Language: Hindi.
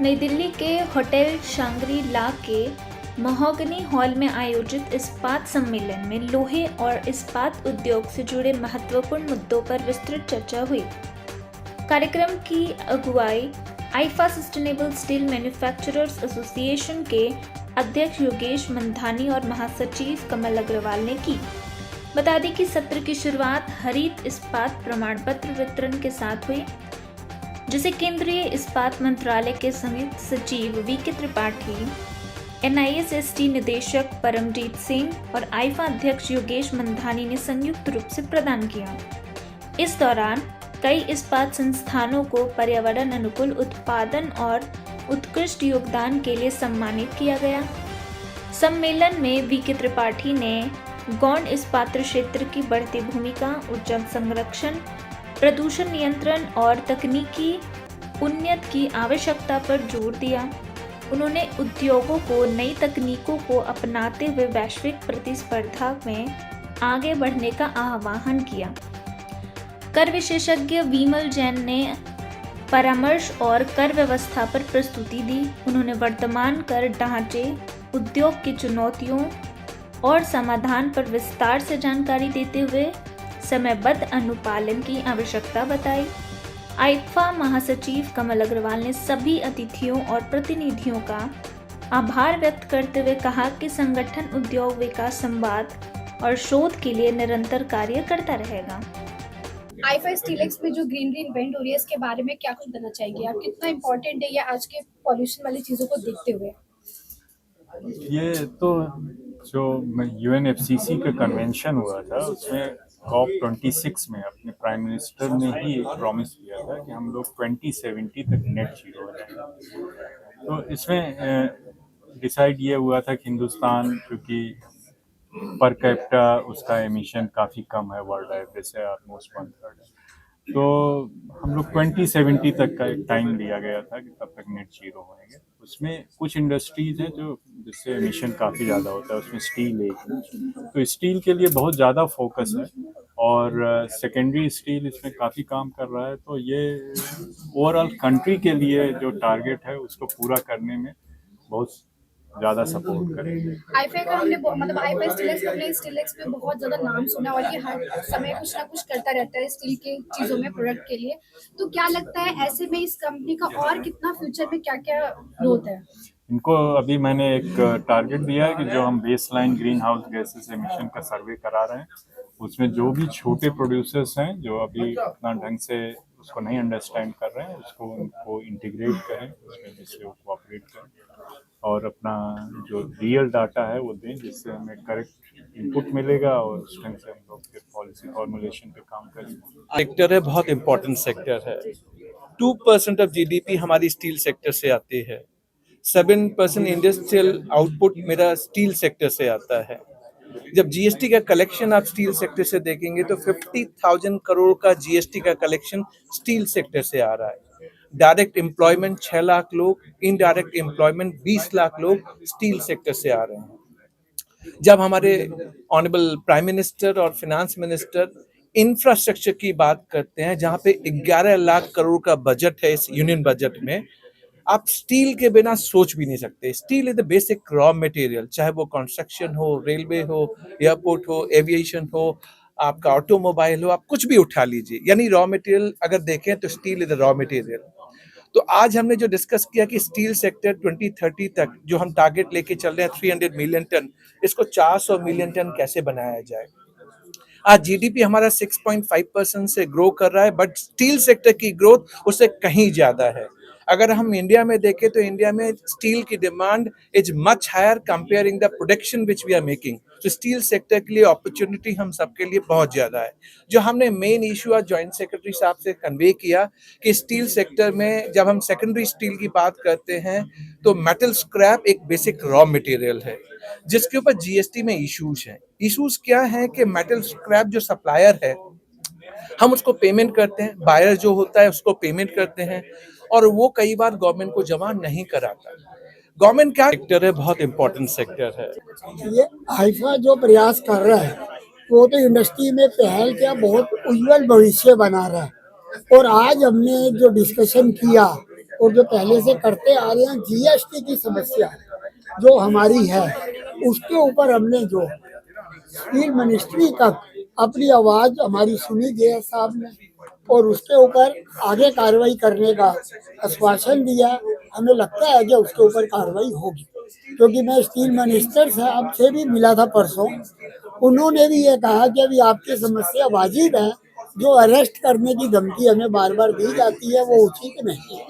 नई दिल्ली के होटल शांग्री ला के महोगनी हॉल में आयोजित इस्पात सम्मेलन में लोहे और इस्पात उद्योग से जुड़े महत्वपूर्ण मुद्दों पर विस्तृत चर्चा हुई। कार्यक्रम की अगुवाई IIFA sustainable steel manufacturers association के अध्यक्ष योगेश मंधानी और महासचिव कमल अग्रवाल ने की। बता दें कि सत्र की शुरुआत हरित इस्पात प्रमाण पत्र वितरण के साथ हुई, जिसे केंद्रीय इस्पात मंत्रालय के संयुक्त सचिव वीके त्रिपाठी, एनआईएसएसटी निदेशक परमजीत सिंह और आईफा अध्यक्ष योगेश मंधानी ने संयुक्त रूप से प्रदान किया। इस दौरान कई इस्पात संस्थानों को पर्यावरण अनुकूल उत्पादन और उत्कृष्ट योगदान के लिए सम्मानित किया गया। सम्मेलन में वीके त्रिपाठी ने गौण इस्पात क्षेत्र की बढ़ती भूमिका, ऊर्जा संरक्षण, प्रदूषण नियंत्रण और तकनीकी उन्नति की आवश्यकता पर जोर दिया। उन्होंने उद्योगों को नई तकनीकों को अपनाते हुए वैश्विक प्रतिस्पर्धा में आगे बढ़ने का आह्वान किया। कर विशेषज्ञ विमल जैन ने परामर्श और कर व्यवस्था पर प्रस्तुति दी। उन्होंने वर्तमान कर ढांचे, उद्योग की चुनौतियों और समाधान पर विस्तार से जानकारी देते हुए समयबद्ध अनुपालन की आवश्यकता बताई। आईफा महासचिव कमल अग्रवाल ने सभी अतिथियों और प्रतिनिधियों का आभार व्यक्त करते हुए कहा कि संगठन उद्योग विकास, संवाद और शोध के लिए निरंतर कार्य करता रहेगा। आईफा स्टीलेक्स में जो ग्रीनरी इन्वेंट हो रही है, इसके बारे में क्या कुछ बताना चाहेंगे आप? कितना इम्पोर्टेंट है ये आज के पॉल्यूशन वाली चीज़ों को देखते हुए? ये तो जो यूएनएफसीसी का कन्वेंशन हुआ था, उसमें COP26 में अपने प्राइम मिनिस्टर ने ही एक प्रॉमिस किया था कि हम लोग 2070 तक नेट जीरो हो जाएंगे। तो इसमें डिसाइड ये हुआ था कि हिंदुस्तान, क्योंकि पर कैपिटा उसका एमिशन काफ़ी कम है, वर्ल्ड एवरेज से ऑलमोस्ट 1/3 है, तो हम लोग 2070 तक का एक टाइम लिया गया था कि तब तक नेट जीरो होएंगे। उसमें कुछ इंडस्ट्रीज हैं जो जिससे एमिशन काफ़ी ज़्यादा होता है, उसमें स्टील एक है, तो स्टील के लिए बहुत ज़्यादा फोकस है और सेकेंडरी स्टील इसमें काफ़ी काम कर रहा है। तो ये ओवरऑल कंट्री के लिए जो टारगेट है उसको पूरा करने में बहुत ज़्यादा सपोर्ट करेंगे। आईफा का हमने मतलब आईफा स्टीलेक्स पे बहुत ज़्यादा नाम सुना और ये हर समय कुछ ना कुछ करता रहता है स्टील के चीज़ों में, प्रोडक्ट के लिए। तो क्या लगता है ऐसे में इस कंपनी का और कितना फ्यूचर में क्या क्या ग्रोथ है? इनको अभी मैंने एक टारगेट दिया है कि जो हम baseline green house gases emission का सर्वे करा रहे हैं, उसमें जो भी छोटे प्रोड्यूसर्स हैं जो अभी अपना ढंग से उसको नहीं अंडरस्टैंड कर रहे हैं, उसको उनको इंटीग्रेट करें, उसमें जिससे वो कोऑपरेट करें और अपना जो रियल डाटा है वो दें, जिससे हमें करेक्ट इनपुट मिलेगा और उस ढंग से हम लोग फिर पॉलिसी फॉर्मुलेशन पे काम करेंगे। सेक्टर है, बहुत इंपॉर्टेंट सेक्टर है। 2% ऑफ जीडीपी हमारी स्टील सेक्टर से आती है। 7% इंडस्ट्रियल आउटपुट मेरा स्टील सेक्टर से आता है। जब जीएसटी का कलेक्शन आप स्टील सेक्टर से देखेंगे तो 50,000 करोड़ का जीएसटी का कलेक्शन स्टील सेक्टर से आ रहा है। डायरेक्ट एम्प्लॉयमेंट 6 लाख लोग, इनडायरेक्ट एम्प्लॉयमेंट 20 लाख लोग स्टील सेक्टर से आ रहे हैं। जब हमारे ऑनरेबल प्राइम मिनिस्टर और फिनेंस मिनिस्टर इंफ्रास्ट्रक्चर की बात करते हैं, जहां पे 11 लाख करोड़ का बजट है इस यूनियन बजट में, आप स्टील के बिना सोच भी नहीं सकते। Steel is the basic raw material, चाहे वो कंस्ट्रक्शन हो, रेलवे हो, एयरपोर्ट हो, एविएशन हो, आपका ऑटोमोबाइल हो, आप कुछ भी उठा लीजिए, यानी रॉ मटेरियल अगर देखें तो steel is the raw material. तो आज हमने जो डिस्कस किया कि स्टील सेक्टर 2030 तक जो हम टारगेट लेके चल रहे हैं 300 मिलियन टन, इसको 400 मिलियन टन कैसे बनाया जाए। आज जीडीपी हमारा 6.5% से ग्रो कर रहा है, बट स्टील सेक्टर की ग्रोथ उससे कहीं ज्यादा है। अगर हम इंडिया में देखें तो इंडिया में स्टील की demand is much higher comparing the production which we are making. तो स्टील सेक्टर के लिए अपॉर्चुनिटी हम सबके लिए बहुत ज्यादा है। जो हमने मेन इशू आज जॉइंट सेक्रेटरी साहब से कन्वे किया कि स्टील सेक्टर में जब हम सेकेंडरी स्टील की बात करते हैं तो मेटल स्क्रैप एक बेसिक रॉ मटेरियल है, जिसके ऊपर जीएसटी में इश्यूज हैं। इश्यूज क्या है कि मेटल स्क्रैप जो सप्लायर है, हम उसको पेमेंट करते हैं, बायर जो होता है उसको पेमेंट करते हैं, और वो कई बार गवर्नमेंट को जमा नहीं कराता। गवर्नमेंट क्या सेक्टर है, बहुत इंपॉर्टेंट सेक्टर है। ये आईफा जो प्रयास कर रहा है वो तो इंडस्ट्री में पहल क्या बहुत उज्जवल भविष्य बना रहा है। और आज हमने जो डिस्कशन किया और जो पहले से करते आ रहे हैं, जीएसटी की समस्या जो हमारी है उसके ऊपर हमने जो स्टील मिनिस्ट्री तक अपनी आवाज हमारी सुनी गई साहब ने और उसके ऊपर आगे कार्रवाई करने का आश्वासन दिया। हमें लगता है कि उसके ऊपर कार्रवाई होगी, क्योंकि मैं स्टील मिनिस्टर साहब से भी मिला था परसों। उन्होंने भी ये कहा कि अभी आपकी समस्या वाजिब है, जो अरेस्ट करने की धमकी हमें बार बार दी जाती है वो उचित नहीं है।